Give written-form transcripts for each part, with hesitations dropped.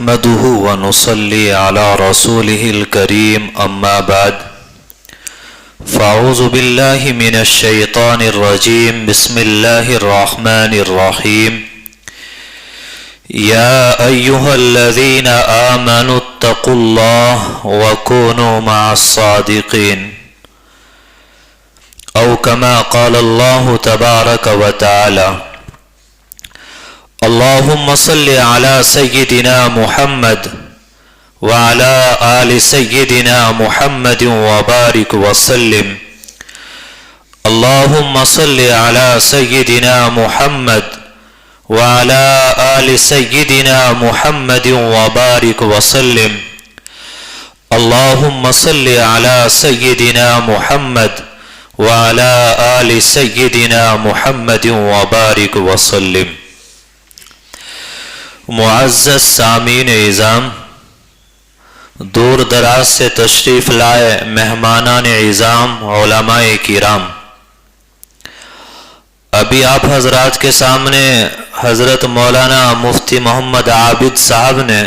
نحمده ونصلي على رسوله الكريم أما بعد فأعوذ بالله من الشيطان الرجيم بسم الله الرحمن الرحيم يا أيها الذين آمنوا اتقوا الله وكونوا مع الصادقين أو كما قال الله تبارك وتعالى اللهم صل على سيدنا محمد وعلى آل سيدنا محمد وبارك وسلم اللهم صل على سيدنا محمد وعلى آل سيدنا محمد وبارك وسلم اللهم صل على سيدنا محمد وعلى آل سيدنا محمد وبارك وسلم. معزز سامعین اعظام، دور دراز سے تشریف لائے مہمانان اعظام، علماء کرام، ابھی آپ حضرات کے سامنے حضرت مولانا مفتی محمد عابد صاحب نے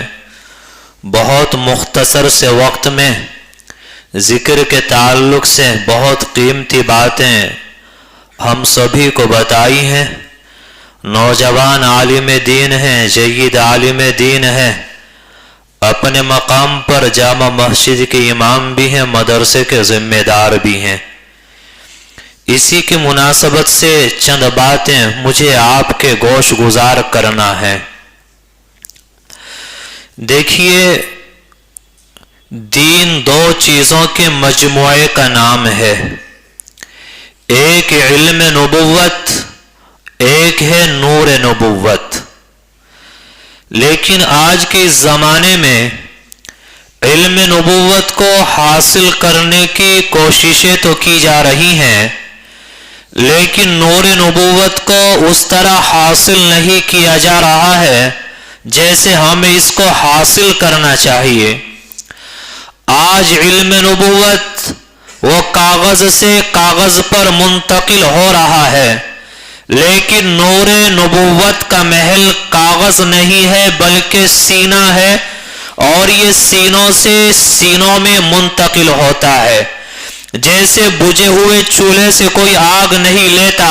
بہت مختصر سے وقت میں ذکر کے تعلق سے بہت قیمتی باتیں ہم سبھی کو بتائی ہیں. نوجوان عالم دین ہیں، جید عالم دین ہیں، اپنے مقام پر جامع مسجد کے امام بھی ہیں، مدرسے کے ذمہ دار بھی ہیں. اسی کی مناسبت سے چند باتیں مجھے آپ کے گوش گزار کرنا ہے. دیکھیے، دین دو چیزوں کے مجموعے کا نام ہے. ایک علم نبوت، ایک ہے نور نبوت. لیکن آج کے زمانے میں علم نبوت کو حاصل کرنے کی کوششیں تو کی جا رہی ہیں، لیکن نور نبوت کو اس طرح حاصل نہیں کیا جا رہا ہے جیسے ہمیں اس کو حاصل کرنا چاہیے. آج علم نبوت وہ کاغذ سے کاغذ پر منتقل ہو رہا ہے، لیکن نور نبوت کا محل کاغذ نہیں ہے بلکہ سینہ ہے، اور یہ سینوں سے سینوں میں منتقل ہوتا ہے. جیسے بجھے ہوئے چولہے سے کوئی آگ نہیں لیتا،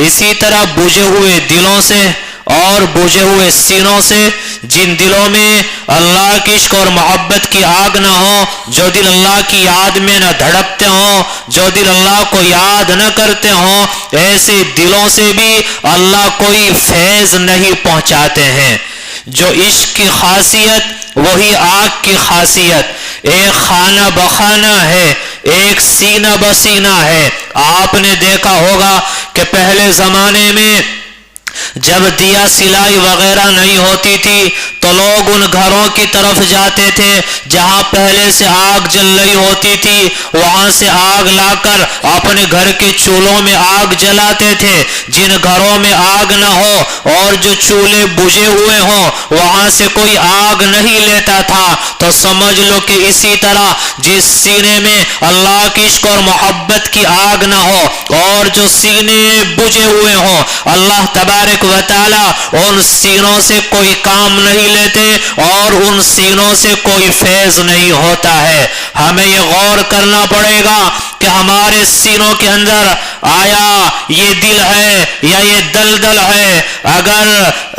اسی طرح بجھے ہوئے دلوں سے اور بجھے ہوئے سینوں سے، جن دلوں میں اللہ کی عشق اور محبت کی آگ نہ ہو، جو دل اللہ کی یاد میں نہ دھڑکتے ہوں، جو دل اللہ کو یاد نہ کرتے ہوں، ایسے دلوں سے بھی اللہ کوئی فیض نہیں پہنچاتے ہیں. جو عشق کی خاصیت وہی آگ کی خاصیت، ایک خانہ بخانہ ہے، ایک سینہ بسینہ ہے. آپ نے دیکھا ہوگا کہ پہلے زمانے میں جب دیا سلائی وغیرہ نہیں ہوتی تھی تو لوگ ان گھروں کی طرف جاتے تھے جہاں پہلے سے آگ جل رہی ہوتی تھی، وہاں سے آگ لا کر اپنے گھر کے چولہوں میں آگ جلاتے تھے. جن گھروں میں آگ نہ ہو اور جو چولہے بجھے ہوئے ہوں وہاں سے کوئی آگ نہیں لیتا تھا. تو سمجھ لو کہ اسی طرح جس سینے میں اللہ کی عشق اور محبت کی آگ نہ ہو اور جو سینے بجھے ہوئے ہوں، اللہ تبارک و تعالی ان سینوں سے کوئی کام نہیں لیتے اور ان سینوں سے کوئی فیض نہیں ہوتا ہے. ہمیں یہ غور کرنا پڑے گا کہ ہمارے سینوں کے اندر آیا یہ دل ہے یا یہ دلدل ہے. اگر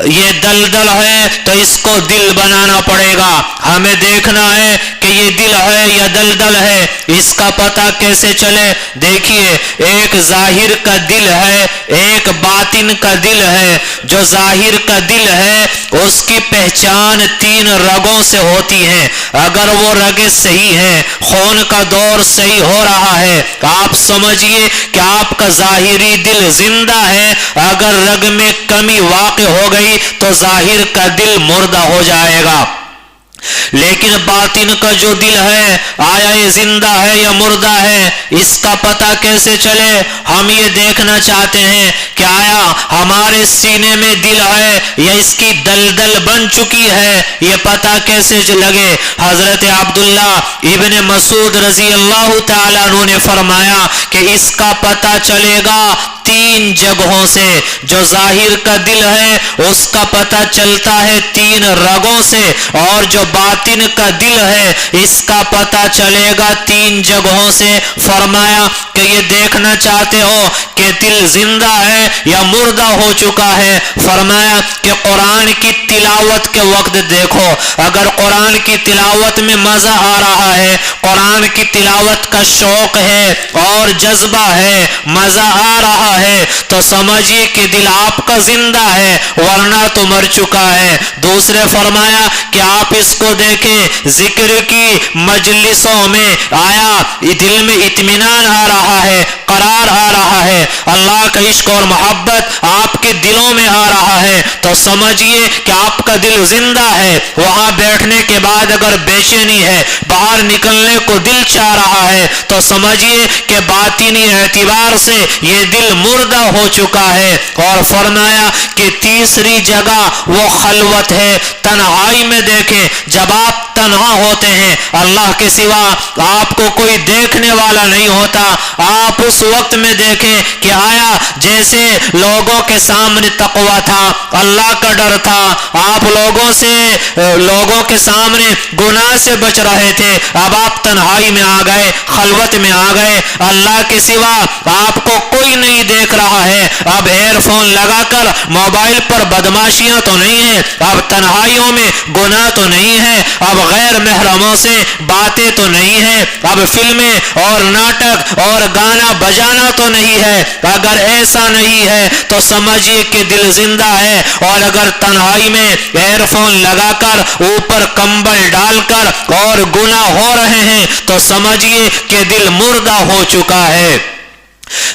یہ دلدل ہے تو اس کو دل بنانا پڑے گا. ہمیں دیکھنا ہے کہ یہ دل ہے یا دلدل ہے. اس کا پتہ کیسے چلے؟ دیکھیے، ایک ظاہر کا دل ہے، ایک باطن کا دل ہے. جو ظاہر کا دل ہے اس کی پہچان 3 رگوں سے ہوتی ہے. اگر وہ رگیں صحیح ہیں، خون کا دور صحیح ہو رہا ہے، آپ سمجھیے کہ آپ کا ظاہری دل زندہ ہے. اگر رگ میں کمی واقع ہو گئی تو ظاہر کا دل مردہ ہو جائے گا. لیکن باطن کا جو دل ہے، آیا یہ زندہ ہے یا مردہ ہے، اس کا پتہ کیسے چلے؟ ہم یہ دیکھنا چاہتے ہیں کہ آیا ہمارے سینے میں دل ہے یا اس کی دلدل بن چکی ہے. یہ پتہ کیسے لگے؟ حضرت عبداللہ ابن مسعود رضی اللہ تعالیٰ عنہ نے فرمایا کہ اس کا پتہ چلے گا تین جگہوں سے. جو ظاہر کا دل ہے اس کا پتہ چلتا ہے تین رگوں سے، اور جو باطن کا دل ہے اس کا پتہ چلے گا تین جگہوں سے. فرمایا کہ یہ دیکھنا چاہتے ہو کہ دل زندہ ہے یا مردہ ہو چکا ہے؟ فرمایا کہ قرآن کی تلاوت کے وقت دیکھو. اگر قرآن کی تلاوت میں مزہ آ رہا ہے، قرآن کی تلاوت کا شوق ہے اور جذبہ ہے، مزہ آ رہا ہے، تو سمجھیے کہ دل آپ کا زندہ ہے، ورنہ تو مر چکا ہے. دوسرے فرمایا کہ آپ اس کو دیکھیں، ذکر کی مجلسوں میں آیا دل میں اطمینان آ رہا ہے، قرار آ رہا ہے، اللہ کا عشق اور محبت آپ کے دلوں میں آ رہا ہے، تو سمجھیے کہ آپ کا دل زندہ ہے. وہاں بیٹھنے کے بعد اگر بے چینی ہے، باہر نکلنے کو دل چاہ رہا ہے، تو سمجھیے کہ باطنی اعتبار سے یہ دل مردہ ہو چکا ہے. اور فرمایا کہ تیسری جگہ وہ خلوت ہے، تنہائی میں. دیکھیں، جب آپ تنہا ہوتے ہیں، اللہ کے سوا آپ کو کوئی دیکھنے والا نہیں ہوتا، آپ اس وقت میں دیکھیں کہ آیا جیسے لوگوں کے سامنے تقویٰ تھا، اللہ کا ڈر تھا، آپ لوگوں کے سامنے گناہ سے بچ رہے تھے، اب آپ تنہائی میں آ گئے، خلوت میں آ گئے، اللہ کے سوا آپ کو کوئی نہیں دیکھ رہا ہے. اب ایئر فون لگا کر موبائل پر بدماشیاں تو نہیں ہیں، اب تنہائیوں میں گناہ تو نہیں ہے، اب غیر محرموں سے باتیں تو نہیں ہیں، اب فلمیں اور ناٹک اور گانا بجانا تو نہیں ہے. اگر ایسا نہیں ہے تو سمجھیے کہ دل زندہ ہے. اور اگر تنہائی میں ایئر فون لگا کر اوپر کمبل ڈال کر اور گناہ ہو رہے ہیں تو سمجھیے کہ دل مردہ ہو چکا ہے.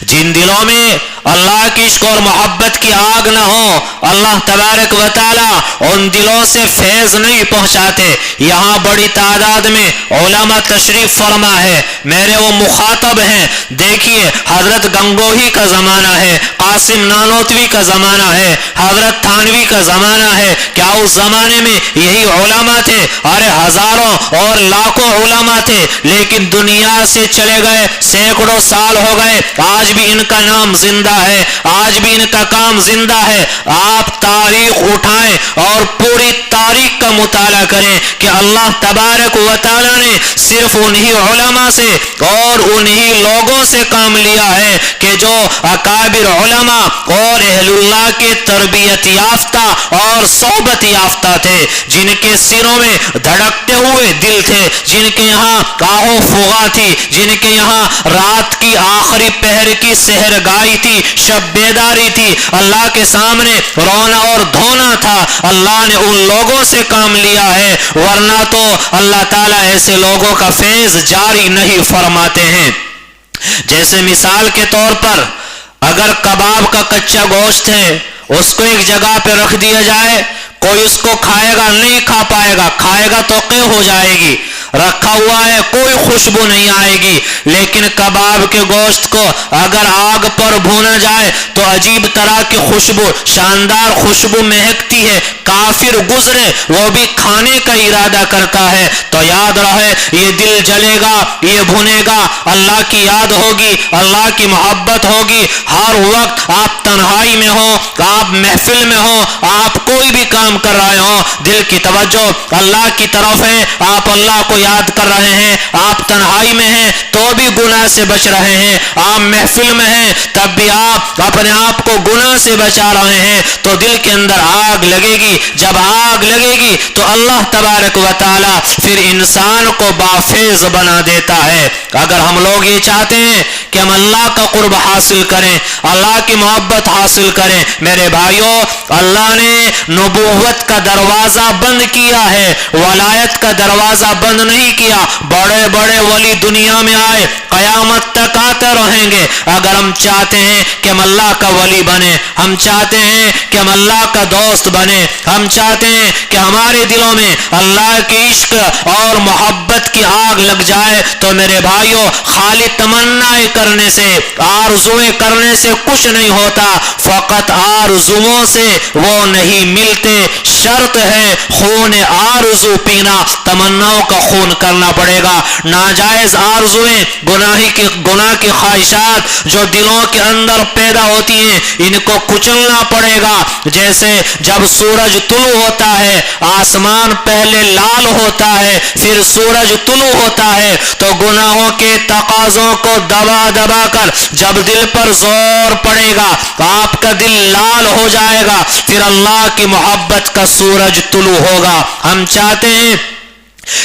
جن دلوں میں اللہ کی عشق اور محبت کی آگ نہ ہو، اللہ تبارک و تعالی ان دلوں سے فیض نہیں پہنچاتے. یہاں بڑی تعداد میں علماء تشریف فرما ہے، میرے وہ مخاطب ہیں. دیکھیے، حضرت گنگوہی کا زمانہ ہے، قاسم نانوتوی کا زمانہ ہے، حضرت تھانوی کا زمانہ ہے. کیا اس زمانے میں یہی علماء تھے؟ ارے ہزاروں اور لاکھوں علماء تھے، لیکن دنیا سے چلے گئے، سینکڑوں سال ہو گئے، آج بھی ان کا نام زندہ ہے، آج بھی ان کا کام زندہ ہے. آپ تاریخ اٹھائیں اور پوری تاریخ کا مطالعہ کریں کہ اللہ تبارک و تعالی نے صرف انہی علماء سے اور انہی لوگوں سے کام لیا ہے کہ جو اکابر علماء اور اہل اللہ کے تربیت یافتہ اور صحبت یافتہ تھے، جن کے سروں میں دھڑکتے ہوئے دل تھے، جن کے یہاں آہو فغا تھی، جن کے یہاں رات کی آخری پہر کی سحر گائی تھی، شب بیداری تھی، اللہ کے سامنے رونا اور دھونا تھا. اللہ نے ان لوگوں سے کام لیا ہے، ورنہ تو اللہ تعالیٰ ایسے لوگوں کا فیض جاری نہیں فرماتے ہیں. جیسے مثال کے طور پر اگر کباب کا کچا گوشت ہے، اس کو ایک جگہ پہ رکھ دیا جائے، کوئی اس کو کھائے گا نہیں کھا پائے گا، کھائے گا تو قے ہو جائے گی، رکھا ہوا ہے کوئی خوشبو نہیں آئے گی. لیکن کباب کے گوشت کو اگر آگ پر بھونا جائے تو عجیب طرح کی خوشبو، شاندار خوشبو مہکتی ہے. کافر گزرے وہ بھی کھانے کا ارادہ کرتا ہے. تو یاد رہے، یہ دل جلے گا، یہ بھونے گا، اللہ کی یاد ہوگی، اللہ کی محبت ہوگی. ہر وقت آپ تنہائی میں ہو، آپ محفل میں ہو، آپ کوئی بھی کام کر رہے ہو، دل کی توجہ اللہ کی طرف ہے، آپ اللہ کو یاد کر رہے ہیں. آپ تنہائی میں ہیں تو بھی گناہ سے بچ رہے ہیں، آپ محفل میں ہیں تب بھی آپ اپنے آپ کو گناہ سے بچا رہے ہیں، تو دل کے اندر آگ لگے گی. جب آگ لگے گی تو اللہ تبارک و تعالی پھر انسان کو بافیض بنا دیتا ہے. اگر ہم لوگ یہ چاہتے ہیں کہ ہم اللہ کا قرب حاصل کریں، اللہ کی محبت حاصل کریں، میرے بھائیوں، اللہ نے نبوت کا دروازہ بند کیا ہے، ولایت کا دروازہ بند نہیں کیا. بڑے بڑے ولی دنیا میں آئے، قیامت تک آتے رہیں گے. اگر ہم چاہتے ہیں کہ ہم اللہ کا ولی بنے، ہم چاہتے ہیں کہ ہم اللہ کا دوست بنے، ہم چاہتے ہیں کہ ہمارے دلوں میں اللہ کے عشق اور محبت کی آگ لگ جائے، تو میرے بھائی بھائیوں خالی تمنائیں کرنے سے آرزویں کرنے سے کچھ نہیں ہوتا، فقط آرزوؤں سے وہ نہیں ملتے، شرط ہے خون آرزو پینا، تمناؤں کا خون کرنا پڑے گا۔ ناجائز آرزویں گناہ کی خواہشات جو دلوں کے اندر پیدا ہوتی ہیں ان کو کچلنا پڑے گا۔ جیسے جب سورج طلوع ہوتا ہے آسمان پہلے لال ہوتا ہے پھر سورج طلوع ہوتا ہے، تو گناہوں کے تقاضوں کو دبا دبا کر جب دل پر زور پڑے گا آپ کا دل لال ہو جائے گا، پھر اللہ کی محبت کا سورج طلوع ہوگا۔ ہم چاہتے ہیں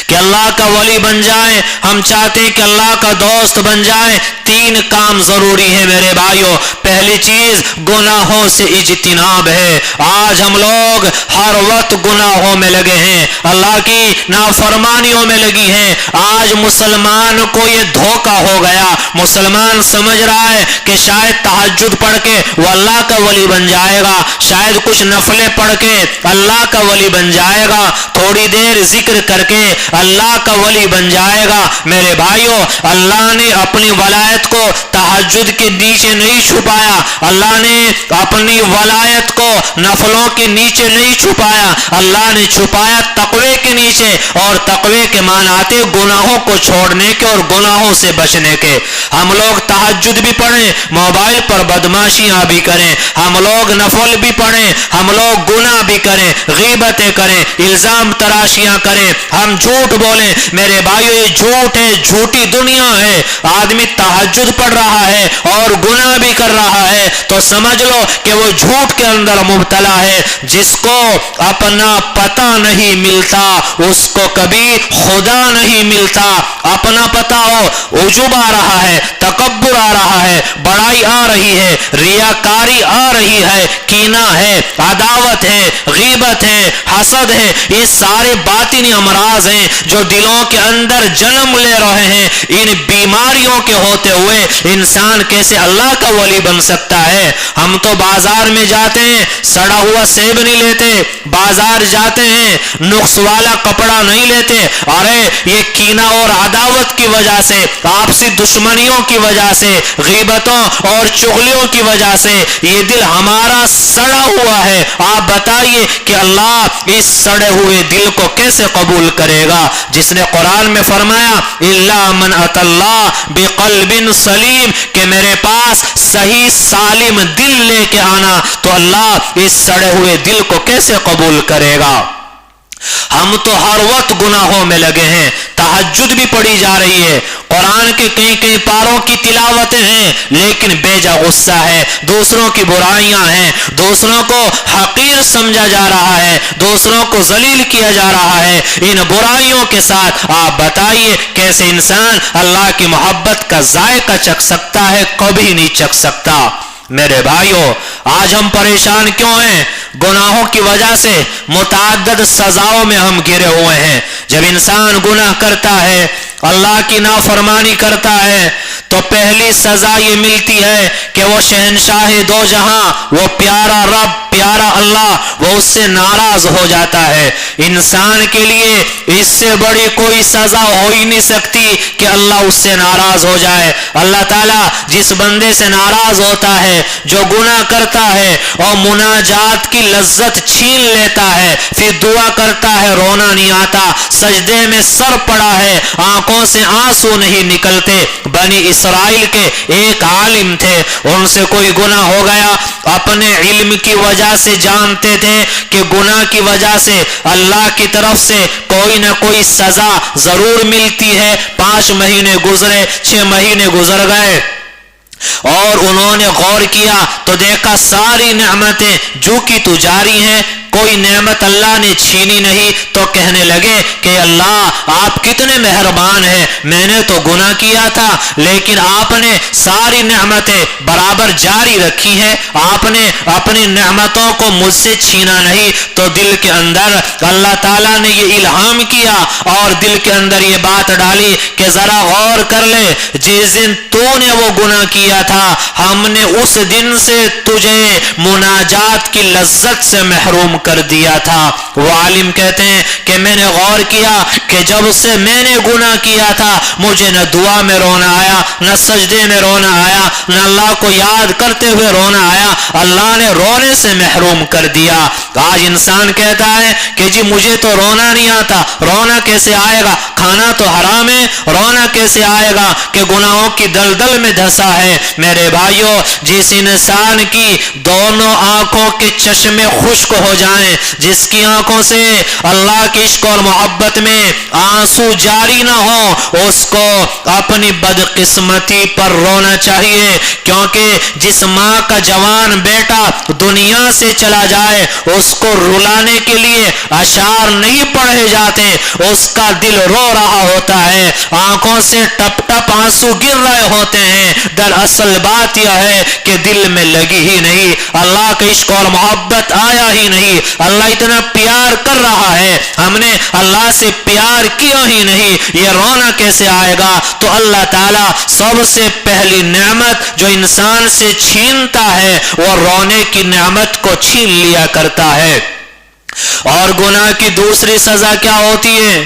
کہ اللہ کا ولی بن جائیں، ہم چاہتے ہیں کہ اللہ کا دوست بن جائیں، تین کام ضروری ہے میرے بھائیوں۔ پہلی چیز گناہوں سے اجتناب ہے۔ آج ہم لوگ ہر وقت گناہوں میں لگے ہیں، اللہ کی نافرمانیوں میں لگی ہیں۔ آج مسلمان کو یہ دھوکہ ہو گیا، مسلمان سمجھ رہا ہے کہ شاید تہجد پڑھ کے وہ اللہ کا ولی بن جائے گا، شاید کچھ نفلیں پڑھ کے اللہ کا ولی بن جائے گا، تھوڑی دیر ذکر کر کے اللہ کا ولی بن جائے گا۔ میرے بھائیوں اللہ نے اپنی ولایت کو تہجد کے نیچے نہیں چھپایا، اللہ نے اپنی ولایت کو نفلوں کے نیچے نہیں چھپایا، اللہ نے چھپایا تقوی کے نیچے، اور تقوی کے معنی آتے گناہوں کو چھوڑنے کے اور گناہوں سے بچنے کے۔ ہم لوگ تہجد بھی پڑھیں، موبائل پر بدماشیاں بھی کریں، ہم لوگ نفل بھی پڑھیں، ہم لوگ گناہ بھی کریں، غیبتیں کریں، الزام تراشیاں کریں، ہم جھوٹ بولیں۔ میرے بھائیو یہ جھوٹ ہے، جھوٹی دنیا ہے۔ آدمی تہجد پڑھ رہا ہے اور گناہ بھی کر رہا ہے تو سمجھ لو کہ وہ جھوٹ کے اندر مبتلا ہے۔ جس کو اپنا پتہ نہیں ملتا اس کو کبھی خدا نہیں ملتا۔ اپنا پتہ ہو، عجب آ رہا ہے، تکبر آ رہا ہے، بڑائی آ رہی ہے، ریاکاری آ رہی ہے، کینہ ہے، عداوت ہے، غیبت ہے، حسد ہے، یہ سارے باطنی امراض ہیں جو دلوں کے اندر جنم لے رہے ہیں۔ ان بیماریوں کے ہوتے ہوئے انسان کیسے اللہ کا ولی بن سکتا ہے؟ ہم تو بازار میں جاتے ہیں سڑا ہوا سیب نہیں لیتے، بازار جاتے ہیں نقص والا کپڑا نہیں لیتے، ارے یہ کینہ اور عداوت کی وجہ سے، آپسی دشمنیوں کی وجہ سے، غیبتوں اور چغلیوں کی وجہ سے یہ دل ہمارا سڑا ہوا ہے۔ آپ بتائیے کہ اللہ اس سڑے ہوئے دل کو کیسے قبول کرے گا؟ جس نے قرآن میں فرمایا الا من اتى اللہ بقلب سلیم، کہ میرے پاس صحیح سالم دل لے کے آنا، تو اللہ اس سڑے ہوئے دل کو کیسے قبول کرے گا؟ ہم تو ہر وقت گناہوں میں لگے ہیں، تہجد بھی پڑھی جا رہی ہے، قرآن کے کئی پاروں کی تلاوتیں ہیں، لیکن بے جا غصہ ہے، دوسروں کی برائیاں ہیں، دوسروں کو حقیر سمجھا جا رہا ہے، دوسروں کو ذلیل کیا جا رہا ہے۔ ان برائیوں کے ساتھ آپ بتائیے کیسے انسان اللہ کی محبت کا ذائقہ چکھ سکتا ہے؟ کبھی نہیں چکھ سکتا۔ میرے بھائیوں آج ہم پریشان کیوں ہیں؟ گناہوں کی وجہ سے متعدد سزاؤں میں ہم گرے ہوئے ہیں۔ جب انسان گناہ کرتا ہے، اللہ کی نافرمانی کرتا ہے، تو پہلی سزا یہ ملتی ہے کہ وہ شہنشاہ دو جہاں، وہ پیارا رب، پیارا اللہ، وہ اس سے ناراض ہو جاتا ہے۔ انسان کے لیے اس سے بڑی کوئی سزا ہو ہی نہیں سکتی کہ اللہ اس سے ناراض ہو جائے۔ اللہ تعالیٰ جس بندے سے ناراض ہوتا ہے، جو گناہ کرتا ہے اور مناجات کی لذت چھین لیتا ہے، پھر دعا کرتا ہے رونا نہیں آتا، سجدے میں سر پڑا ہے، آنکھوں سے آنسو نہیں نکلتے۔ بنی اسرائیل کے ایک عالم تھے، ان سے کوئی گناہ ہو گیا، اپنے علم کی وجہ سے جانتے تھے کہ گناہ کی وجہ سے اللہ کی طرف سے کوئی نہ کوئی سزا ضرور ملتی ہے۔ 5 مہینے گزرے، 6 مہینے گزر گئے، اور انہوں نے غور کیا تو دیکھا ساری نعمتیں جو کی تو جاری ہیں، کوئی نعمت اللہ نے چھینی نہیں۔ تو کہنے لگے کہ اللہ آپ کتنے مہربان ہیں، میں نے تو گناہ کیا تھا لیکن آپ نے ساری نعمتیں برابر جاری رکھی ہیں، آپ نے اپنی نعمتوں کو مجھ سے چھینا نہیں۔ تو دل کے اندر اللہ تعالیٰ نے یہ الہام کیا اور دل کے اندر یہ بات ڈالی کہ ذرا غور کر لے، جس دن تو نے وہ گناہ کیا تھا ہم نے اس دن سے تجھے مناجات کی لذت سے محروم کر دیا تھا۔ وہ عالم کہتے ہیں کہ میں نے غور کیا کہ جب سے میں نے گناہ کیا تھا مجھے نہ دعا میں رونا آیا، نہ سجدے میں رونا آیا، نہ اللہ کو یاد کرتے ہوئے رونا آیا، اللہ نے رونے سے محروم کر دیا۔ آج انسان کہتا ہے کہ جی مجھے تو رونا نہیں آتا، رونا کیسے آئے گا، کھانا تو حرام ہے، رونا کیسے آئے گا کہ گناہوں کی دلدل میں دھسا ہے۔ میرے بھائیوں، جس انسان کی دونوں آنکھوں کے چشمے خشک ہو جائیں، جس کی آنکھوں سے اللہ کی عشق اور محبت میں آنسو جاری نہ ہو، اس کو اپنی بدقسمتی پر رونا چاہیے، کیونکہ جس ماں کا جوان بیٹا دنیا سے چلا جائے اس کو رلانے کے لیے اشعار نہیں پڑھے جاتے، اس کا دل رو رہا ہوتا ہے، آنکھوں سے ٹپ ٹپ آنسو گر رہے ہوتے ہیں، دراصل بات یہ ہے کہ دل میں لگی ہی نہیں، اللہ کا عشق اور محبت آیا ہی نہیں۔ اللہ اتنا پیار کر رہا ہے، ہم نے اللہ سے پیار کیا ہی نہیں، یہ رونا کیسے آئے گا؟ تو اللہ تعالیٰ سب سے پہلی نعمت جو انسان سے چھینتا ہے وہ رونے کی نعمت کو چھین لیا کرتا ہے۔ اور گناہ کی دوسری سزا کیا ہوتی ہے؟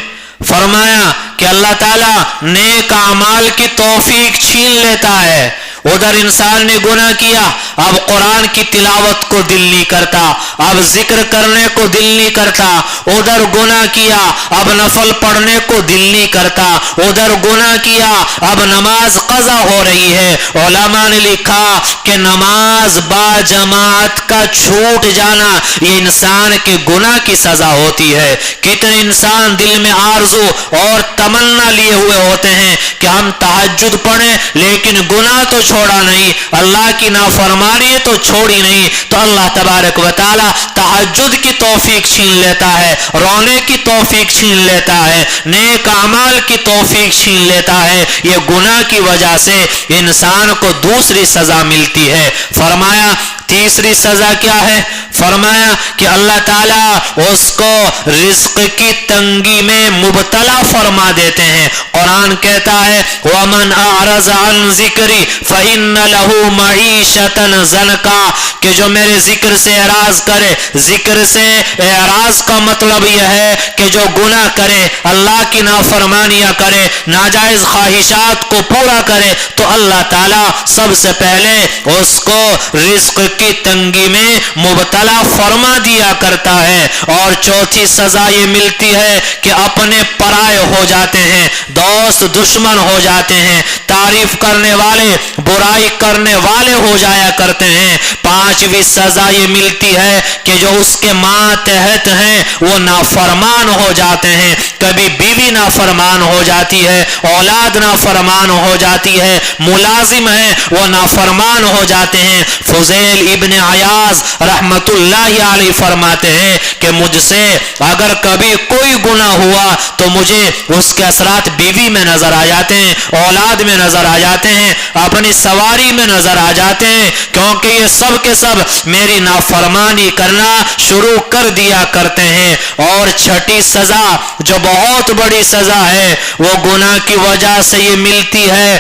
فرمایا کہ اللہ تعالیٰ نیک اعمال کی توفیق چھین لیتا ہے۔ ادھر انسان نے گناہ کیا، اب قرآن کی تلاوت کو دل نہیں کرتا، اب ذکر کرنے کو دل نہیں کرتا، ادھر گناہ کیا اب نفل پڑھنے کو دل نہیں کرتا، ادھر گناہ کیا اب نماز قضا ہو رہی ہے۔ علماء نے لکھا کہ نماز با جماعت کا چھوٹ جانا یہ انسان کے گناہ کی سزا ہوتی ہے۔ کتنے انسان دل میں آرزو اور تمنا لیے ہوئے ہوتے ہیں کہ ہم تہجد پڑھیں لیکن گناہ تو چھوڑا نہیں، اللہ کی نافرمانی تو چھوڑی نہیں، تو اللہ تبارک و تعالی تہجد کی توفیق چھین لیتا ہے، رونے کی توفیق چھین لیتا ہے، نیک اعمال کی توفیق چھین لیتا ہے۔ یہ گناہ کی وجہ سے انسان کو دوسری سزا ملتی ہے۔ فرمایا تیسری سزا کیا ہے؟ فرمایا کہ اللہ تعالیٰ اس کو رزق کی تنگی میں مبتلا فرما دیتے ہیں۔ قرآن کہتا ہے وَمَنْ أَعْرَضَ عَنْ ذِكْرِي فَإِنَّ لَهُ مَعِيشَةً ضَنْكًا، کہ جو میرے ذکر سے اعراض کرے، ذکر سے اعراض کا مطلب یہ ہے کہ جو گناہ کرے، اللہ کی نافرمانیاں کرے، ناجائز خواہشات کو پورا کرے، تو اللہ تعالیٰ سب سے پہلے اس کو رزق کی تنگی میں مبتلا فرما دیا کرتا ہے۔ اور چوتھی سزا یہ ملتی ہے کہ اپنے پرائے ہو جاتے ہیں، دوست دشمن ہو جاتے ہیں، تعریف کرنے والے برائی کرنے والے ہو جایا کرتے ہیں۔ پانچویں سزا یہ ملتی ہے کہ جو اس کے ماتحت ہیں وہ نافرمان ہو جاتے ہیں، کبھی بیوی نافرمان ہو جاتی ہے، اولاد نافرمان ہو جاتی ہے، ملازم ہیں وہ نافرمان ہو جاتے ہیں۔ فضیل ابن عیاض رحمت اللہ علیہ فرماتے ہیں کہ مجھ سے اگر کبھی کوئی گناہ ہوا تو مجھے اس کے اثرات بیوی میں نظر آ جاتے ہیں، اولاد میں نظر آ جاتے ہیں، اپنی سواری میں نظر آ جاتے ہیں، کیونکہ یہ سب کے سب میری نافرمانی کرنا شروع کر دیا کرتے ہیں۔ اور چھٹی سزا جو بہت بڑی سزا ہے وہ گناہ کی وجہ سے یہ ملتی ہے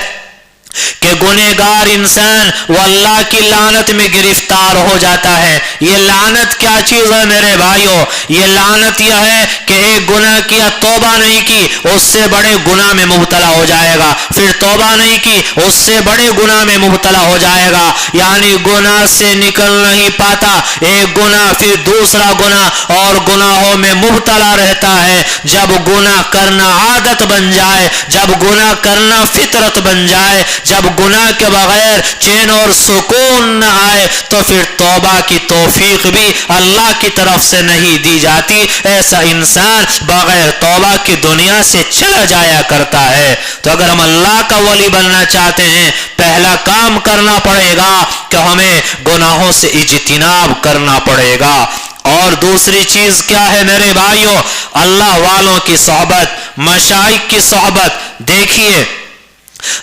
کہ گنہگار انسان وہ اللہ کی لعنت میں گرفتار ہو جاتا ہے۔ یہ لعنت کیا چیز ہے میرے بھائیوں؟ یہ لعنت یہ ہے کہ ایک گناہ کیا، توبہ نہیں کی، اس سے بڑے گناہ میں مبتلا ہو جائے گا، پھر توبہ نہیں کی، اس سے بڑے گناہ میں مبتلا ہو جائے گا، یعنی گناہ سے نکل نہیں پاتا، ایک گناہ پھر دوسرا گناہ اور گناہوں میں مبتلا رہتا ہے۔ جب گناہ کرنا عادت بن جائے، جب گناہ کرنا فطرت بن جائے، جب گناہ کے بغیر چین اور سکون نہ آئے تو پھر توبہ کی توفیق بھی اللہ کی طرف سے نہیں دی جاتی، ایسا انسان بغیر توبہ کی دنیا سے چلا جایا کرتا ہے۔ تو اگر ہم اللہ کا ولی بننا چاہتے ہیں پہلا کام کرنا پڑے گا کہ ہمیں گناہوں سے اجتناب کرنا پڑے گا۔ اور دوسری چیز کیا ہے میرے بھائیوں؟ اللہ والوں کی صحبت، مشائخ کی صحبت۔ دیکھیے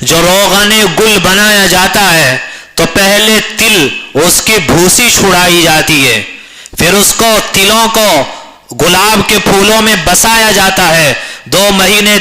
جو روغن گل بنایا جاتا ہے تو پہلے تل اس کی بھوسی چھڑائی جاتی ہے، پھر اس کو تلوں کو گلاب کے پھولوں میں بسایا جاتا ہے، 2 مہینے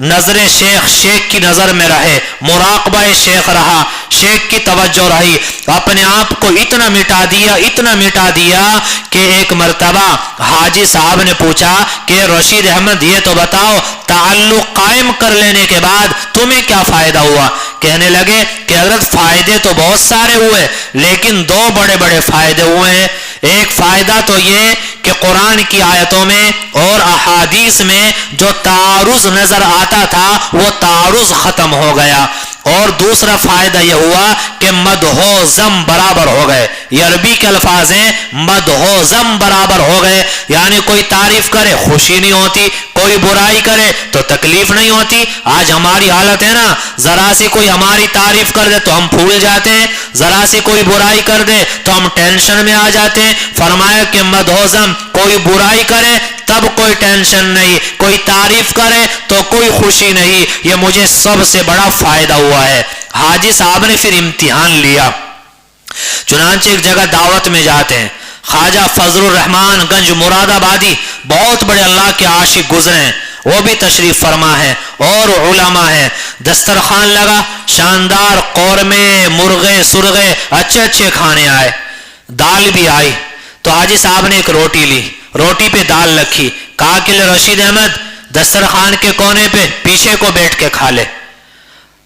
نظر شیخ کی نظر میں رہے، مراقبہ شیخ رہا، شیخ کی توجہ رہی، اپنے آپ کو اتنا مٹا دیا کہ ایک مرتبہ حاجی صاحب نے پوچھا کہ رشید احمد یہ تو بتاؤ تعلق قائم کر لینے کے بعد تمہیں کیا فائدہ ہوا؟ کہنے لگے کہ حضرت فائدے تو بہت سارے ہوئے لیکن دو بڑے بڑے فائدے ہوئے ہیں۔ ایک فائدہ تو یہ کہ قرآن کی آیتوں میں اور احادیث میں جو تعارض نظر آتا تھا وہ تعارض ختم ہو گیا، اور دوسرا فائدہ یہ ہوا کہ مدح ذم برابر ہو گئے۔ یہ عربی کے الفاظ ہیں، مدح ذم برابر ہو گئے، یعنی کوئی تعریف کرے خوشی نہیں ہوتی، کوئی برائی کرے تو تکلیف نہیں ہوتی۔ آج ہماری حالت ہے نا، ذرا سی کوئی ہماری تعریف کر دے تو ہم پھول جاتے ہیں، ذرا سی کوئی برائی کر دے تو ہم ٹینشن میں آ جاتے ہیں۔ فرمایا کہ مدح ذم، کوئی برائی کرے تب کوئی ٹینشن نہیں، کوئی تعریف کرے تو کوئی خوشی نہیں، یہ مجھے سب سے بڑا فائدہ ہوا ہے۔ حاجی صاحب نے پھر امتحان لیا، چنانچہ ایک جگہ دعوت میں جاتے ہیں، خواجہ فضل الرحمان گنج مراد آبادی بہت بڑے اللہ کے عاشق گزرے ہیں، وہ بھی تشریف فرما ہے اور علماء ہیں۔ دسترخوان لگا، شاندار قورمے، مرغے، سرغے، اچھے اچھے کھانے آئے، دال بھی آئی۔ تو حاجی صاحب نے ایک روٹی لی، روٹی پہ دال رکھی، کہا کہ رشید احمد دسترخوان کے کونے پہ پیچھے کو بیٹھ کے کھا لے۔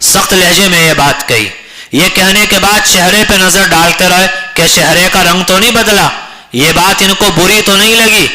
سخت لہجے میں یہ بات کہی۔ یہ کہنے کے بعد چہرے پہ نظر ڈالتے رہے کہ چہرے کا رنگ تو نہیں بدلا، یہ بات ان کو بری تو نہیں لگی۔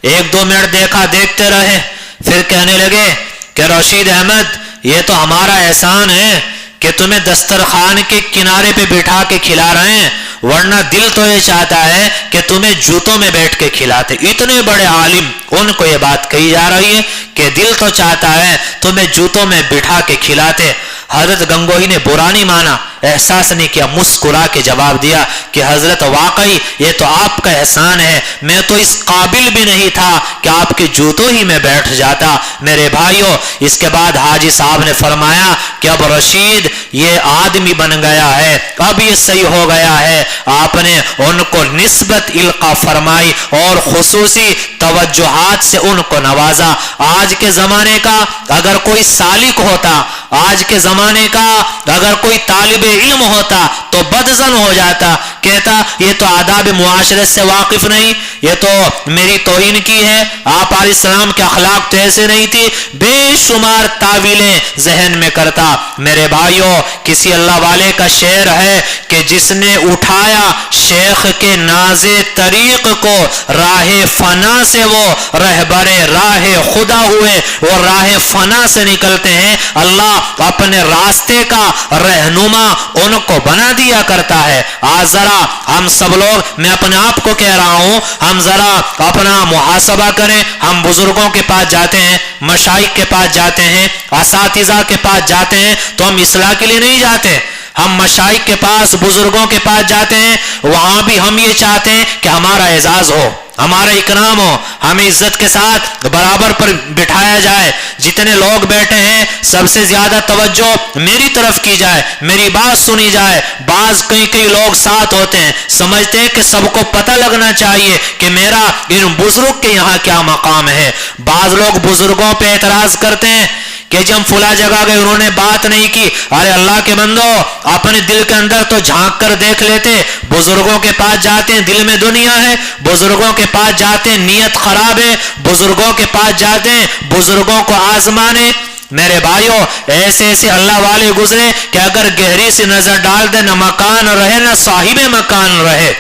ایک دو منٹ دیکھا، دیکھتے رہے، پھر کہنے لگے کہ رشید احمد یہ تو ہمارا احسان ہے کہ تمہیں دسترخوان کے کنارے پہ بٹھا کے کھلا رہے ہیں، ورنہ دل تو یہ چاہتا ہے کہ تمہیں جوتوں میں بیٹھ کے کھلاتے۔ اتنے بڑے عالم، ان کو یہ بات کہی جا رہی ہے کہ دل تو چاہتا ہے تمہیں جوتوں میں بٹھا کے کھلاتے۔ حضرت گنگوہی نے برا نہیں مانا، احساس نہیں کیا، مسکرا کے جواب دیا کہ حضرت واقعی یہ تو آپ کا احسان ہے، میں تو اس قابل بھی نہیں تھا کہ آپ کے جوتوں ہی میں بیٹھ جاتا۔ میرے بھائیوں، اس کے بعد حاجی صاحب نے فرمایا کہ اب رشید یہ آدمی بن گیا ہے، اب یہ صحیح ہو گیا ہے۔ آپ نے ان کو نسبت القا فرمائی اور خصوصی توجہات سے ان کو نوازا۔ آج کے زمانے کا اگر کوئی سالک ہوتا، آج کے زمانے کا اگر کوئی طالب علم ہوتا تو بدظن ہو جاتا، کہتا یہ تو آداب معاشرت سے واقف نہیں، یہ تو میری توہین کی ہے، آپ علیہ السلام کے اخلاق تو ایسے نہیں تھی، بے شمار تعویلیں ذہن میں کرتا۔ میرے بھائیوں، کسی اللہ والے کا شعر ہے کہ جس نے اٹھایا شیخ کے ناز طریق کو، راہ فنا سے وہ رہبر راہ خدا ہوئے، وہ راہ فنا سے نکلتے ہیں، اللہ اپنے راستے کا رہنما ان کو بنا دیا کرتا ہے۔ آج ذرا ہم سب لوگ، میں اپنے آپ کو کہہ رہا ہوں، ہم ذرا اپنا محاسبہ کریں۔ ہم بزرگوں کے پاس جاتے ہیں، مشائخ کے پاس جاتے ہیں، اساتذہ کے پاس جاتے ہیں تو ہم اصلاح کے لیے نہیں جاتے، ہم مشائخ کے پاس، بزرگوں کے پاس جاتے ہیں، وہاں بھی ہم یہ چاہتے ہیں کہ ہمارا اعزاز ہو، ہمارا اکرام ہو، ہمیں عزت کے ساتھ برابر پر بٹھایا جائے، جتنے لوگ بیٹھے ہیں سب سے زیادہ توجہ میری طرف کی جائے، میری بات سنی جائے۔ بعض کئی لوگ ساتھ ہوتے ہیں، سمجھتے ہیں کہ سب کو پتہ لگنا چاہیے کہ میرا ان بزرگ کے یہاں کیا مقام ہے۔ بعض لوگ بزرگوں پہ اعتراض کرتے ہیں کہ جب فلاں جگہ گئے انہوں نے بات نہیں کی۔ ارے اللہ کے بندو، اپنے دل کے اندر تو جھانک کر دیکھ لیتے۔ بزرگوں کے پاس جاتے ہیں، دل میں دنیا ہے، بزرگوں کے پاس جاتے ہیں، نیت خراب ہے، بزرگوں کے پاس جاتے ہیں، بزرگوں کو آزمانے۔ میرے بھائیوں، ایسے اللہ والے گزرے کہ اگر گہری سی نظر ڈال دے، نہ مکان رہے نہ صاحب مکان رہے،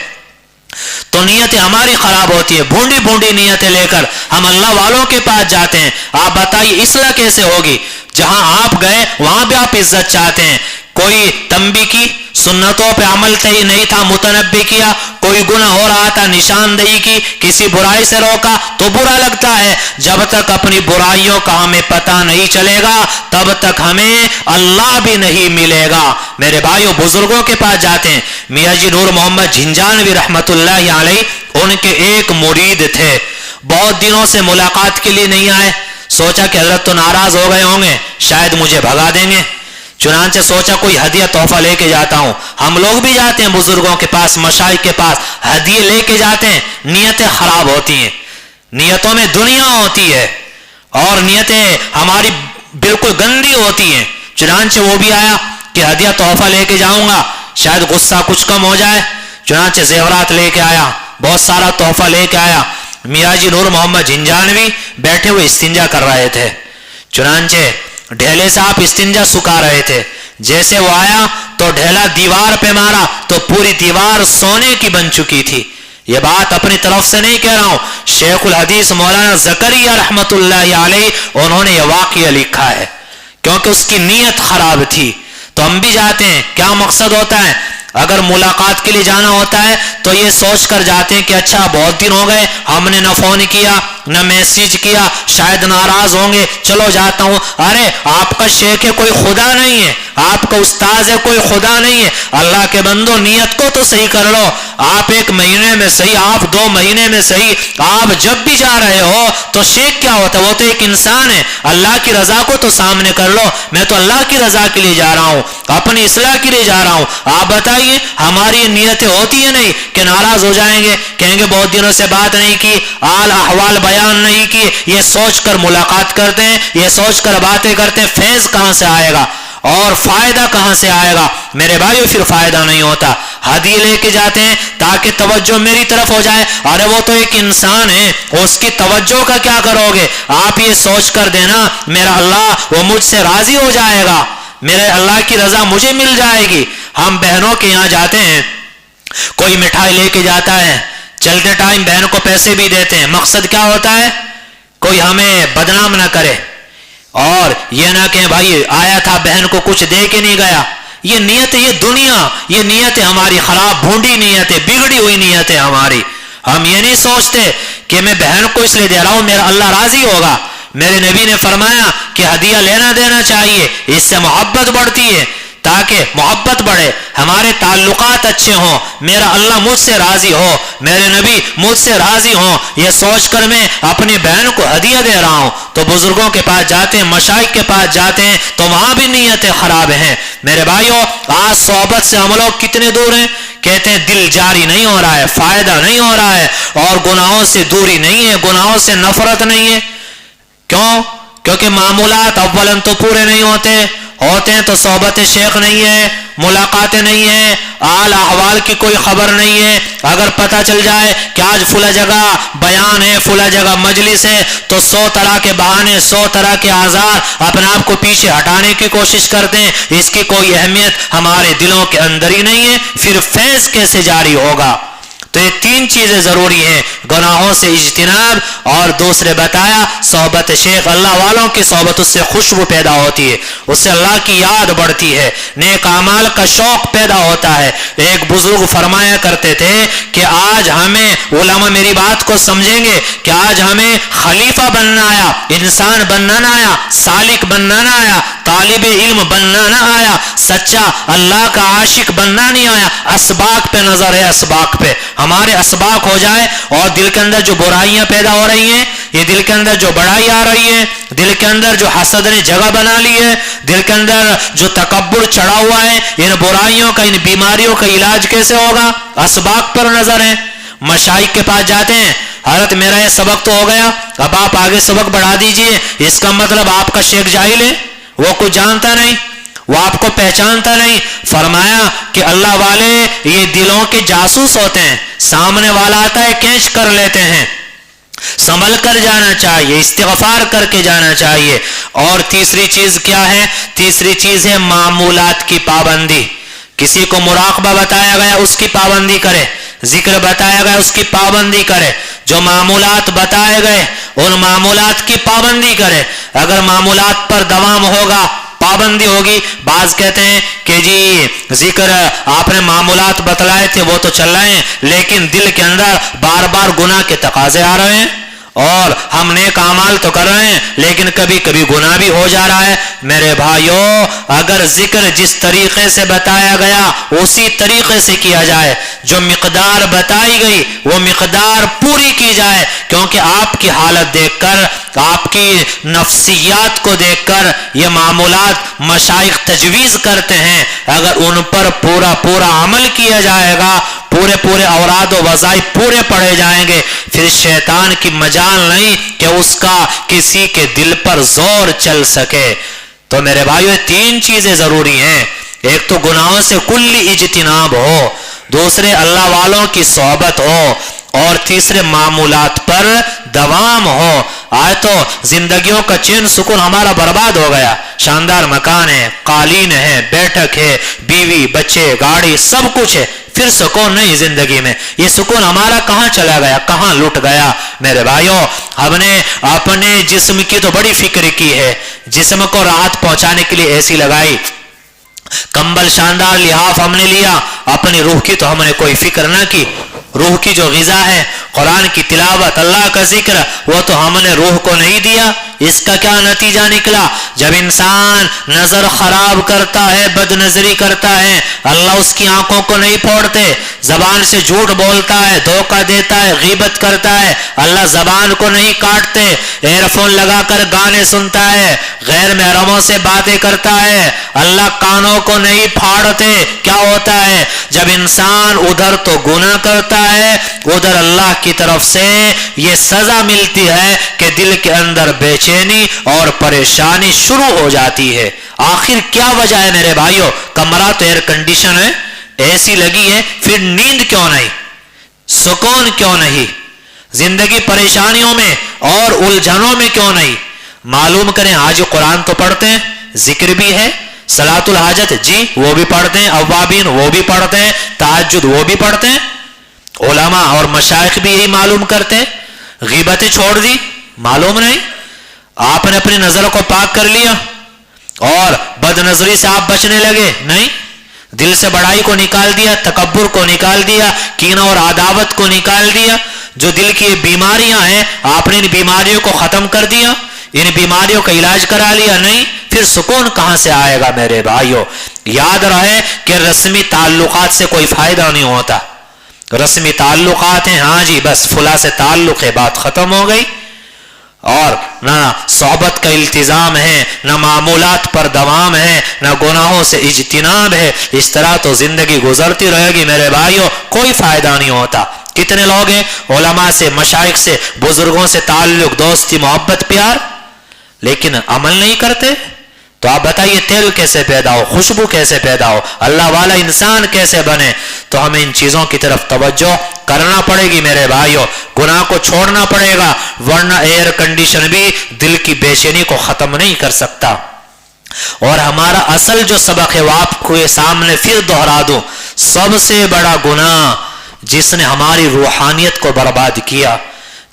تو نیتیں ہماری خراب ہوتی ہے۔ بھونڈی بھونڈی نیتیں لے کر ہم اللہ والوں کے پاس جاتے ہیں۔ آپ بتائیے اصلاح کیسے ہوگی؟ جہاں آپ گئے وہاں بھی آپ عزت چاہتے ہیں، کوئی تنبیہ کی، سنتوں پہ عمل نہیں تھا، متنبہ کیا، کوئی گناہ ہو رہا تھا، نشاندہی کی، کسی برائی سے روکا تو برا لگتا ہے۔ جب تک اپنی برائیوں کا ہمیں پتہ نہیں چلے گا تب تک ہمیں اللہ بھی نہیں ملے گا۔ میرے بھائیوں، بزرگوں کے پاس جاتے ہیں۔ میاں جی نور محمد جھنجھانوی رحمت اللہ علیہ، ان کے ایک مرید تھے، بہت دنوں سے ملاقات کے لیے نہیں آئے، سوچا کہ حضرت تو ناراض ہو گئے ہوں گے، شاید مجھے بھگا دیں گے، چنانچہ سوچا کوئی ہدیہ تحفہ لے کے جاتا ہوں۔ ہم لوگ بھی جاتے ہیں بزرگوں کے پاس، مشائخ کے پاس، ہدیے لے کے جاتے ہیں، نیتیں خراب ہوتی ہیں، نیتوں میں دنیا ہوتی ہے اور نیتیں ہماری بالکل گندی ہوتی ہیں. چنانچہ وہ بھی آیا کہ ہدیہ تحفہ لے کے جاؤں گا, شاید غصہ کچھ کم ہو جائے. چنانچہ زیورات لے کے آیا, بہت سارا تحفہ لے کے آیا. میاں جی نور محمد جھنجھانوی بیٹھے ہوئے استنجا کر رہے تھے. چنانچہ ڈھیلے سے آپ استنجا سکھا رہے تھے. جیسے وہ آیا تو ڈھیلا دیوار پہ مارا تو پوری دیوار سونے کی بن چکی تھی. یہ بات اپنی طرف سے نہیں کہہ رہا ہوں, شیخ الحدیث مولانا زکریا رحمت اللہ علیہ انہوں نے یہ واقعہ لکھا ہے, کیونکہ اس کی نیت خراب تھی. تو ہم بھی جاتے ہیں, کیا مقصد ہوتا ہے؟ اگر ملاقات کے لیے جانا ہوتا ہے تو یہ سوچ کر جاتے ہیں کہ اچھا بہت دن ہو گئے, ہم نے نہ فون کیا نہ میسیج کیا, شاید ناراض ہوں گے, چلو جاتا ہوں. ارے آپ کا شیخ ہے, کوئی خدا نہیں ہے, آپ کا استاذ ہے, کوئی خدا نہیں ہے. اللہ کے بندو نیت کو تو صحیح کر لو. آپ 1 مہینے میں صحیح, آپ 2 مہینے میں صحیح, آپ جب بھی جا رہے ہو تو شیخ کیا ہوتا ہے؟ وہ تو ایک انسان ہے. اللہ کی رضا کو تو سامنے کر لو. میں تو اللہ کی رضا کے لیے جا رہا ہوں, اپنی اصلاح کے لیے جا رہا ہوں. آپ بتائیے ہماری نیتیں ہوتی ہیں نہیں کہ ناراض ہو جائیں گے, کہیں گے بہت دنوں سے بات نہیں کی, حال احوال بیان نہیں کی, یہ سوچ کر ملاقات کرتے ہیں, یہ سوچ کر باتیں کرتے ہیں. فیض کہاں سے آئے گا اور فائدہ کہاں سے آئے گا میرے بھائیو؟ پھر فائدہ نہیں ہوتا. ہدیہ لے کے جاتے ہیں تاکہ توجہ میری طرف ہو جائے. ارے وہ تو ایک انسان ہے, اس کی توجہ کا کیا کرو گے؟ آپ یہ سوچ کر دینا میرا اللہ وہ مجھ سے راضی ہو جائے گا, میرے اللہ کی رضا مجھے مل جائے گی. ہم بہنوں کے یہاں جاتے ہیں, کوئی مٹھائی لے کے جاتا ہے, چلتے ٹائم بہن کو پیسے بھی دیتے ہیں. مقصد کیا ہوتا ہے؟ کوئی ہمیں بدنام نہ کرے, اور یہ نہ کہ بھائی آیا تھا بہن کو کچھ دے کے نہیں گیا. یہ نیت ہے, یہ دنیا, یہ نیت ہے ہماری خراب, بھونڈی نیت ہے, بگڑی ہوئی نیت ہے ہماری. ہم یہ نہیں سوچتے کہ میں بہن کو اس لیے دے رہا ہوں میرا اللہ راضی ہوگا. میرے نبی نے فرمایا کہ ہدیہ لینا دینا چاہیے, اس سے محبت بڑھتی ہے. تاکہ محبت بڑھے, ہمارے تعلقات اچھے ہوں, میرا اللہ مجھ سے راضی ہو, میرے نبی مجھ سے راضی ہوں. یہ سوچ کر میں اپنی بہن کو ہدیہ دے رہا ہوں. تو بزرگوں کے پاس جاتے ہیں, مشائخ کے پاس جاتے ہیں تو وہاں بھی نیتیں خراب ہیں. میرے بھائیوں آج صحبت سے ہم لوگ کتنے دور ہیں؟ کہتے ہیں دل جاری نہیں ہو رہا ہے, فائدہ نہیں ہو رہا ہے, اور گناہوں سے دوری نہیں ہے, گناہوں سے نفرت نہیں ہے. کیوں؟ کیونکہ معمولات اولاً تو پورے نہیں ہوتے ہیں تو صحبت شیخ نہیں ہے, ملاقاتیں نہیں ہیں, حال احوال کی کوئی خبر نہیں ہے. اگر پتہ چل جائے کہ آج فلاں جگہ بیان ہے, فلاں جگہ مجلس ہے, تو 100 طرح کے بہانے, 100 طرح کے آزار اپنے آپ کو پیچھے ہٹانے کی کوشش کرتے ہیں. اس کی کوئی اہمیت ہمارے دلوں کے اندر ہی نہیں ہے. پھر فیض کیسے جاری ہوگا؟ تو یہ 3 چیزیں ضروری ہیں, گناہوں سے اجتناب, اور دوسرے بتایا صحبت شیخ, اللہ والوں کی صحبت, اس سے خوشبو پیدا ہوتی ہے, اس سے اللہ کی یاد بڑھتی ہے, نیک اعمال کا شوق پیدا ہوتا ہے. ایک بزرگ فرمایا کرتے تھے کہ آج ہمیں, علماء میری بات کو سمجھیں گے, کہ آج ہمیں خلیفہ بننا آیا, انسان بننا نہ آیا, سالک بننا نہ آیا, طالب علم بننا نہ آیا, سچا اللہ کا عاشق بننا نہیں آیا. اسباق پہ نظر ہے, اسباق پہ ہمارے اسباق ہو جائے, اور دل کے اندر جو برائیاں پیدا ہو رہی ہیں, یہ دل کے اندر جو بڑائی آ رہی ہے, دل کے اندر جو حسد نے جگہ بنا لی ہے, دل کے اندر جو تکبر چڑھا ہوا ہے, ان برائیوں کا, ان بیماریوں کا علاج کیسے ہوگا؟ اسباق پر نظر ہے. مشائخ کے پاس جاتے ہیں, حضرت میرا یہ سبق تو ہو گیا, اب آپ آگے سبق بڑھا دیجئے. اس کا مطلب آپ کا شیخ جاہل ہے, وہ کچھ جانتا نہیں, وہ آپ کو پہچانتا نہیں. فرمایا کہ اللہ والے یہ دلوں کے جاسوس ہوتے ہیں, سامنے والا آتا ہے کینچ کر لیتے ہیں. سنبھل کر جانا چاہیے, استغفار کر کے جانا چاہیے. اور تیسری چیز کیا ہے؟ تیسری چیز ہے معمولات کی پابندی. کسی کو مراقبہ بتایا گیا اس کی پابندی کرے, ذکر بتایا گیا اس کی پابندی کرے, جو معمولات بتائے گئے ان معمولات کی پابندی کرے. اگر معمولات پر دوام ہوگا, پابندی ہوگی. بعض کہتے ہیں کہ جی ذکر آپ نے معمولات بتلائے تھے وہ تو چل رہے ہیں, لیکن دل کے اندر بار بار گناہ کے تقاضے آ رہے ہیں, اور ہم نیک اعمال تو کر رہے ہیں لیکن کبھی کبھی گناہ بھی ہو جا رہا ہے. میرے بھائیوں اگر ذکر جس طریقے سے بتایا گیا اسی طریقے سے کیا جائے, جو مقدار بتائی گئی وہ مقدار پوری کی جائے, کیونکہ آپ کی حالت دیکھ کر, آپ کی نفسیات کو دیکھ کر یہ معمولات مشائخ تجویز کرتے ہیں. اگر ان پر پورا عمل کیا جائے گا, پورے اوراد و وظائف پورے پڑھے جائیں گے, پھر اس شیطان کی مجال نہیں کہ اس کا کسی کے دل پر زور چل سکے۔ تو میرے بھائیو تین چیزیں ضروری ہیں، ایک تو گناہوں سے کلی اجتناب ہو، دوسرے اللہ والوں کی صحبت ہو، اور تیسرے معمولات پر دوام ہو۔ آج تو زندگیوں کا چین سکون ہمارا برباد ہو گیا، شاندار مکان ہے، قالین ہے، بیٹھک ہے، بیوی بچے گاڑی سب کچھ ہے، پھر سکون نہیں زندگی میں۔ یہ سکون ہمارا کہاں چلا گیا، کہاں لٹ گیا؟ میرے بھائیوں ہم نے اپنے جسم کی تو بڑی فکر کی ہے، جسم کو راحت پہنچانے کے لیے ایسی لگائی، کمبل شاندار لحاف ہم نے لیا، اپنی روح کی تو ہم نے کوئی فکر نہ کی۔ روح کی جو غذا ہے، قرآن کی تلاوت، اللہ کا ذکر، وہ تو ہم نے روح کو نہیں دیا۔ اس کا کیا نتیجہ نکلا؟ جب انسان نظر خراب کرتا ہے، بد نظری کرتا ہے، اللہ اس کی آنکھوں کو نہیں پھوڑتے، زبان سے جھوٹ بولتا ہے، دھوکہ دیتا ہے، غیبت کرتا ہے، اللہ زبان کو نہیں کاٹتے، ایئر فون لگا کر گانے سنتا ہے، غیر محرموں سے باتیں کرتا ہے، اللہ کانوں کو نہیں پھاڑتے۔ کیا ہوتا ہے جب انسان ادھر تو گناہ کرتا ہے، ادھر اللہ کی طرف سے یہ سزا ملتی ہے کہ دل کے اندر بے چینی اور پریشانی شروع ہو جاتی ہے۔ آخر کیا وجہ ہے میرے بھائیوں؟ کمرہ تو ایئر کنڈیشن ہے، اے سی لگی ہے، پھر نیند کیوں نہیں، سکون کیوں نہیں، زندگی پریشانیوں میں اور الجھنوں میں کیوں نہیں؟ معلوم کریں، آج قرآن تو پڑھتے ہیں، ذکر بھی ہے، صلاۃ الحاجت جی وہ بھی پڑھتے ہیں، اوابین وہ بھی پڑھتے ہیں، تہجد وہ بھی پڑھتے ہیں، علماء اور مشائخ بھی یہی معلوم کرتے ہیں۔ غیبتیں چھوڑ دی، معلوم نہیں، آپ نے اپنی نظر کو پاک کر لیا اور بد نظری سے آپ بچنے لگے، نہیں، دل سے بڑائی کو نکال دیا، تکبر کو نکال دیا، کینہ اور عداوت کو نکال دیا۔ جو دل کی بیماریاں ہیں آپ نے ان بیماریوں کو ختم کر دیا، ان بیماریوں کا علاج کرا لیا، نہیں، پھر سکون کہاں سے آئے گا میرے بھائیوں؟ یاد رہے کہ رسمی تعلقات سے کوئی فائدہ نہیں ہوتا۔ رسمی تعلقات ہیں، ہاں جی بس فلاں سے تعلق ہے، بات ختم ہو گئی، اور نہ صحبت کا التزام ہے، نہ معمولات پر دوام ہے، نہ گناہوں سے اجتناب ہے، اس طرح تو زندگی گزرتی رہے گی میرے بھائیوں، کوئی فائدہ نہیں ہوتا۔ کتنے لوگ ہیں علماء سے، مشائخ سے، بزرگوں سے تعلق، دوستی، محبت، پیار، لیکن عمل نہیں کرتے۔ تو آپ بتائیے تیل کیسے پیدا ہو، خوشبو کیسے پیدا ہو، اللہ والا انسان کیسے بنے؟ تو ہمیں ان چیزوں کی طرف توجہ کرنا پڑے گی میرے بھائیوں، گناہ کو چھوڑنا پڑے گا، ورنہ ایئر کنڈیشن بھی دل کی بے چینی کو ختم نہیں کر سکتا۔ اور ہمارا اصل جو سبق ہے وہ آپ کو سامنے پھر دہرا دوں، سب سے بڑا گناہ جس نے ہماری روحانیت کو برباد کیا،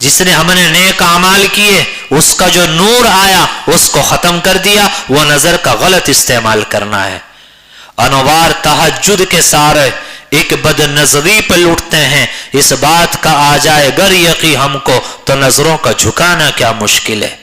جس نے ہم نے نیک اعمال کیے، اس کا جو نور آیا اس کو ختم کر دیا، وہ نظر کا غلط استعمال کرنا ہے۔ انوار تہجد کے سارے ایک بد نظری پہ لوٹتے ہیں، اس بات کا آ جائے گر یقین ہم کو تو نظروں کا جھکانا کیا مشکل ہے۔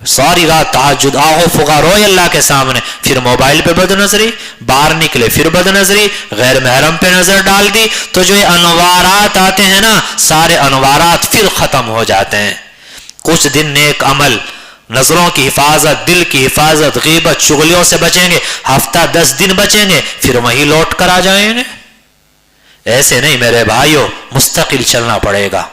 ساری رات تہجد آہو فغا روئے اللہ کے سامنے، پھر موبائل پہ بد نظری، باہر نکلے پھر بد نظری، غیر محرم پہ نظر ڈال دی، تو جو یہ انوارات آتے ہیں نا، سارے انوارات پھر ختم ہو جاتے ہیں۔ کچھ دن نیک عمل، نظروں کی حفاظت، دل کی حفاظت، غیبت، چغلیوں سے بچیں گے، ہفتہ 10 دن بچیں گے، پھر وہی لوٹ کر آ جائیں گے۔ ایسے نہیں میرے بھائیوں، مستقل چلنا پڑے گا،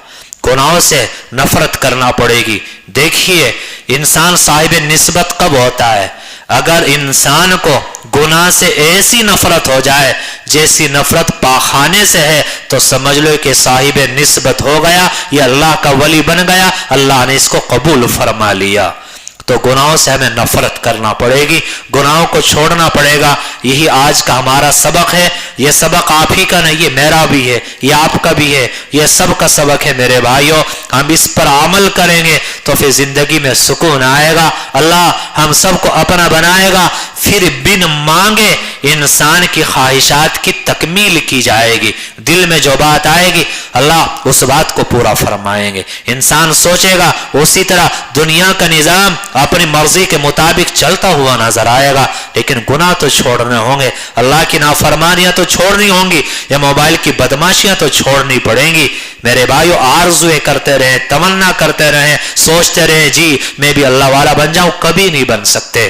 گناہوں سے نفرت کرنا پڑے گی۔ دیکھیے انسان صاحب نسبت کب ہوتا ہے؟ اگر انسان کو گناہ سے ایسی نفرت ہو جائے جیسی نفرت پاخانے سے ہے، تو سمجھ لو کہ صاحب نسبت ہو گیا، یہ اللہ کا ولی بن گیا، اللہ نے اس کو قبول فرما لیا۔ تو گناہوں سے ہمیں نفرت کرنا پڑے گی، گناہوں کو چھوڑنا پڑے گا۔ یہی آج کا ہمارا سبق ہے۔ یہ سبق آپ ہی کا نہیں، یہ میرا بھی ہے، یہ آپ کا بھی ہے، یہ سب کا سبق ہے میرے بھائیوں۔ ہم اس پر عمل کریں گے تو پھر زندگی میں سکون آئے گا، اللہ ہم سب کو اپنا بنائے گا، پھر بن مانگے انسان کی خواہشات کی تکمیل کی جائے گی۔ دل میں جو بات آئے گی اللہ اس بات کو پورا فرمائیں گے۔ انسان سوچے گا اسی طرح دنیا کا نظام اپنی مرضی کے مطابق چلتا ہوا نظر آئے گا، لیکن گناہ تو چھوڑنے ہوں گے، اللہ کی نافرمانیاں تو چھوڑنی ہوں گی، یا موبائل کی بدماشیاں تو چھوڑنی پڑیں گی۔ میرے بھائیو آرزویں کرتے رہیں، تمنا کرتے رہیں، سوچتے رہیں جی میں بھی اللہ والا بن جاؤں، کبھی نہیں بن سکتے۔